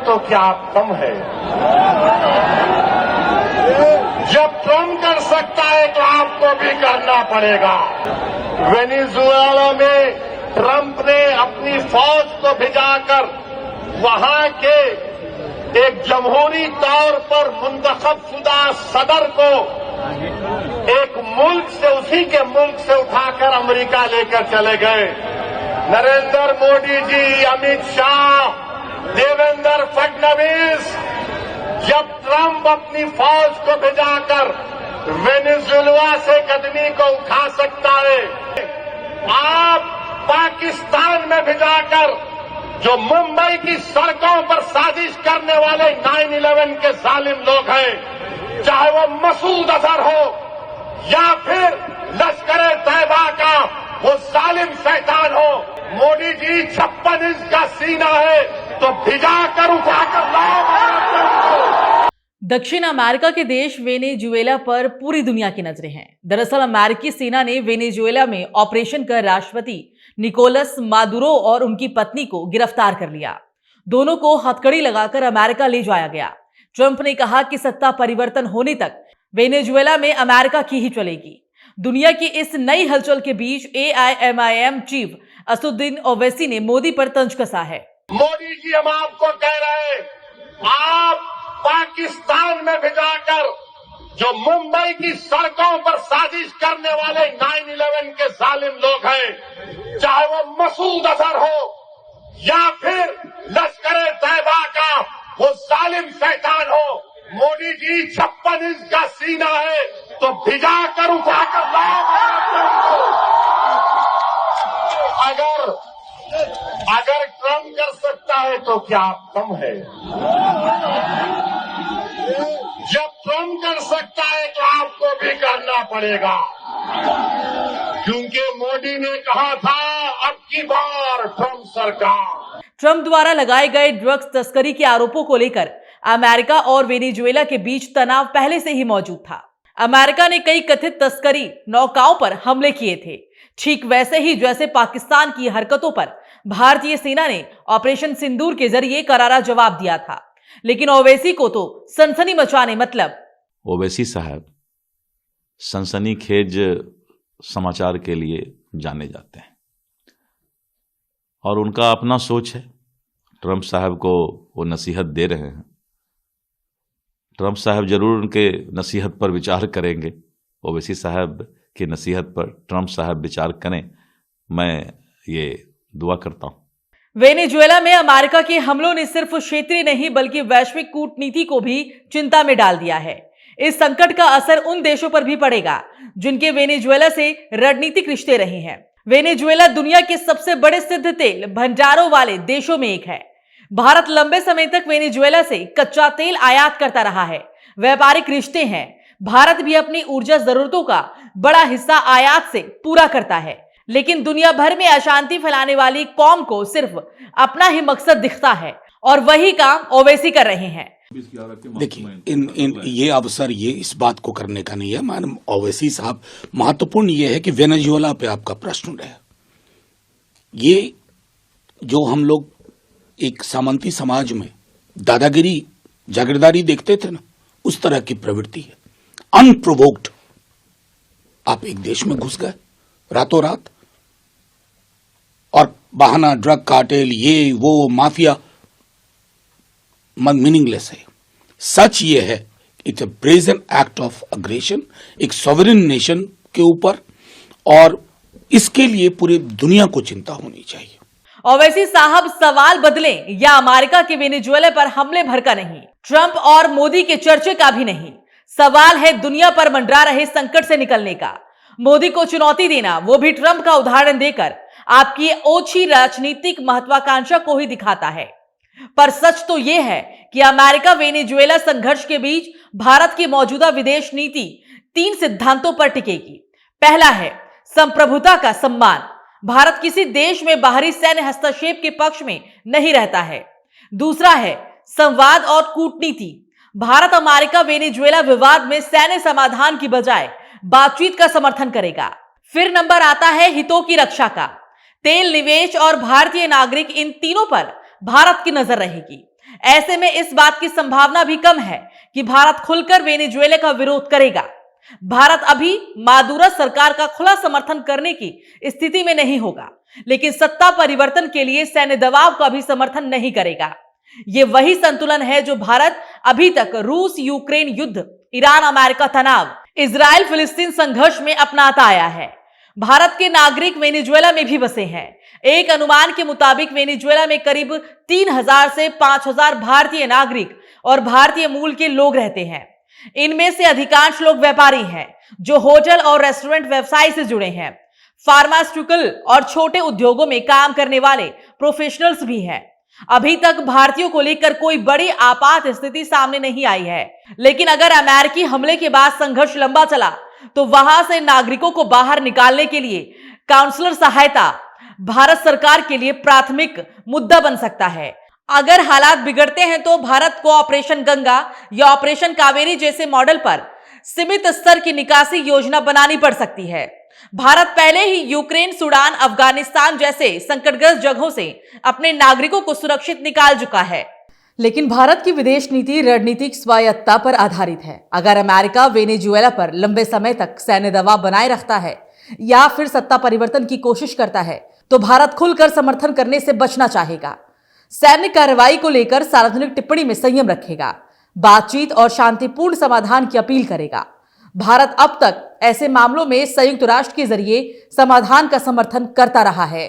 तो क्या कम है? जब ट्रम्प कर सकता है तो आपको भी करना पड़ेगा। वेनेजुएला में ट्रम्प ने अपनी फौज को भिजाकर वहां के एक जमहूरी तौर पर मुंतखब शुदा सदर को एक मुल्क से, उसी के मुल्क से उठाकर अमेरिका लेकर चले गए। नरेंद्र मोदी जी, अमित शाह, देवेंद्र फडणवीस, जब ट्रम्प अपनी फौज को भिजाकर वेनेजुएला से कदमी को उठा सकता है, आप पाकिस्तान में भिजाकर जो मुंबई की सड़कों पर साजिश करने वाले 9/11 के जालिम लोग हैं, चाहे वो मसूद अजहर हो या फिर लश्कर तैयबा का वो जालिम शैतान हो, मोदी जी 56 इंच का सीना है तो भिजाकर उठाकर लाओ। दक्षिण अमेरिका के देश वेनेजुएला पर पूरी दुनिया की नजरें हैं। दरअसल अमेरिकी सेना ने वेनेजुएला में ऑपरेशन कर राष्ट्रपति निकोलस मादुरो और उनकी पत्नी को गिरफ्तार कर लिया। दोनों को हथकड़ी लगाकर अमेरिका ले जाया गया। ट्रंप ने कहा कि सत्ता परिवर्तन होने तक वेनेजुएला में अमेरिका की ही चलेगी। दुनिया की इस नई हलचल के बीच AIMIM चीफ असदुद्दीन ओवैसी ने मोदी पर तंज कसा है। मोदी जी, हम आपको कह रहे हैं, आप पाकिस्तान में भिजाकर जो मुंबई की सड़कों पर साजिश करने वाले 9/11 के जालिम लोग हैं, चाहे वो मसूद अजहर हो या फिर लश्कर तैयबा का वो जालिम शैतान हो, मोदी जी 56 इंच का सीना है तो भिजाकर उठाकर लाओ। अगर ट्रम्प कर सकता है तो क्या कम है? जब ट्रम्प कर सकता है तो आपको भी करना पड़ेगा, क्योंकि मोदी ने कहा था अब की बार ट्रम्प सरकार। ट्रम्प द्वारा लगाए गए ड्रग्स तस्करी के आरोपों को लेकर अमेरिका और वेनेजुएला के बीच तनाव पहले से ही मौजूद था। अमेरिका ने कई कथित तस्करी नौकाओं पर हमले किए थे, ठीक वैसे ही जैसे पाकिस्तान की हरकतों पर भारतीय सेना ने ऑपरेशन सिंदूर के जरिए करारा जवाब दिया था। लेकिन ओवैसी को तो सनसनी मचाने ओवैसी साहब सनसनीखेज समाचार के लिए जाने जाते हैं और उनका अपना सोच है। ट्रम्प साहब को वो नसीहत दे रहे हैं। ट्रम्प साहब जरूर उनके नसीहत पर विचार करेंगे। ओवैसी साहब की नसीहत पर ट्रम्प साहब विचार करें, मैं ये दुआ करता हूं। वेनेजुएला में अमेरिका के हमलों ने सिर्फ क्षेत्रीय नहीं बल्कि वैश्विक कूटनीति को भी चिंता में डाल दिया है। इस संकट का असर उन देशों पर भी पड़ेगा जिनके वेनेजुएला से रणनीतिक रिश्ते रहे हैं। वेनेजुएला दुनिया के सबसे बड़े सिद्ध तेल भंडारों वाले देशों में एक है। भारत लंबे समय तक वेनेजुएला से कच्चा तेल आयात करता रहा है। व्यापारिक रिश्ते हैं। भारत भी अपनी ऊर्जा जरूरतों का बड़ा हिस्सा आयात से पूरा करता है। लेकिन दुनिया भर में अशांति फैलाने वाली कौम को सिर्फ अपना ही मकसद दिखता है और वही काम ओवैसी कर रहे हैं। देखिए, ये अवसर ये इस बात को करने का नहीं है। मैडम ओवैसी साहब, महत्वपूर्ण ये है कि वेनेजुएला पे आपका प्रश्न रहे। ये जो हम लोग एक सामंती समाज में दादागिरी जागीरदारी देखते थे ना, उस तरह की प्रवृत्ति है। अनप्रोवोक्ड आप एक देश में घुस गए रातों रात और बहाना ड्रग कार्टेल, ये वो माफिया, मीनिंगलेस है। सच ये है, it's a brazen act of aggression एक सॉवरेन नेशन के ऊपर, और इसके लिए पूरी दुनिया को चिंता होनी चाहिए। ओवैसी साहब, सवाल बदलें या अमेरिका के वेनेजुएला पर हमले भर का नहीं, ट्रंप और मोदी के चर्चे का भी नहीं। सवाल है दुनिया पर मंडरा रहे संकट से निकलने का। मोदी को चुनौती देना, वो भी ट्रंप का उदाहरण देकर, आपकी ओछी राजनीतिक महत्वाकांक्षा को ही दिखाता है। पर सच तो यह है कि अमेरिका वेनेजुएला संघर्ष के बीच भारत की मौजूदा विदेश नीति 3 सिद्धांतों पर टिकेगी। पहला है संप्रभुता का सम्मान। भारत किसी देश में बाहरी सैन्य हस्तक्षेप के पक्ष में नहीं रहता है। दूसरा है संवाद और कूटनीति। भारत अमेरिका वेनेजुएला विवाद में सैन्य समाधान की बजाय बातचीत का समर्थन करेगा। फिर नंबर आता है हितों की रक्षा का। तेल निवेश और भारतीय नागरिक, इन तीनों पर भारत की नजर रहेगी। ऐसे में इस बात की संभावना भी कम है कि भारत खुलकर वेनेजुएला का विरोध करेगा। भारत अभी मादुरो सरकार का खुला समर्थन करने की स्थिति में नहीं होगा, लेकिन सत्ता परिवर्तन के लिए सैन्य दबाव का भी समर्थन नहीं करेगा। ये वही संतुलन है जो भारत अभी तक रूस यूक्रेन युद्ध, ईरान अमेरिका तनाव, इजराइल फिलिस्तीन संघर्ष में अपनाता आया है। भारत के नागरिक वेनेजुएला में भी बसे हैं। एक अनुमान के मुताबिक वेनेजुएला में करीब 3000 से 5000 भारतीय नागरिक और भारतीय मूल के लोग रहते हैं। इनमें से अधिकांश लोग व्यापारी हैं जो होटल और रेस्टोरेंट व्यवसाय से जुड़े हैं। फार्मास्यूटिकल और छोटे उद्योगों में काम करने वाले प्रोफेशनल्स भी हैं। अभी तक भारतीयों को लेकर कोई बड़ी आपात स्थिति सामने नहीं आई है, लेकिन अगर अमेरिकी हमले के बाद संघर्ष लंबा चला तो वहां से नागरिकों को बाहर निकालने के लिए काउंसलर सहायता भारत सरकार के लिए प्राथमिक मुद्दा बन सकता है। अगर हालात बिगड़ते हैं तो भारत को ऑपरेशन गंगा या ऑपरेशन कावेरी जैसे मॉडल पर सीमित स्तर की निकासी योजना बनानी पड़ सकती है। भारत पहले ही यूक्रेन, सूडान, अफगानिस्तान जैसे संकटग्रस्त जगहों से अपने नागरिकों को सुरक्षित निकाल चुका है। लेकिन भारत की विदेश नीति रणनीतिक स्वायत्तता पर आधारित है। अगर अमेरिका वेनेजुएला पर लंबे समय तक सैन्य दबाव बनाए रखता है या फिर सत्ता परिवर्तन की कोशिश करता है तो भारत खुलकर समर्थन करने से बचना चाहेगा। सैन्य कार्रवाई को लेकर सार्वजनिक टिप्पणी में संयम रखेगा, बातचीत और शांतिपूर्ण समाधान की अपील करेगा। भारत अब तक ऐसे मामलों में संयुक्त राष्ट्र के जरिए समाधान का समर्थन करता रहा है।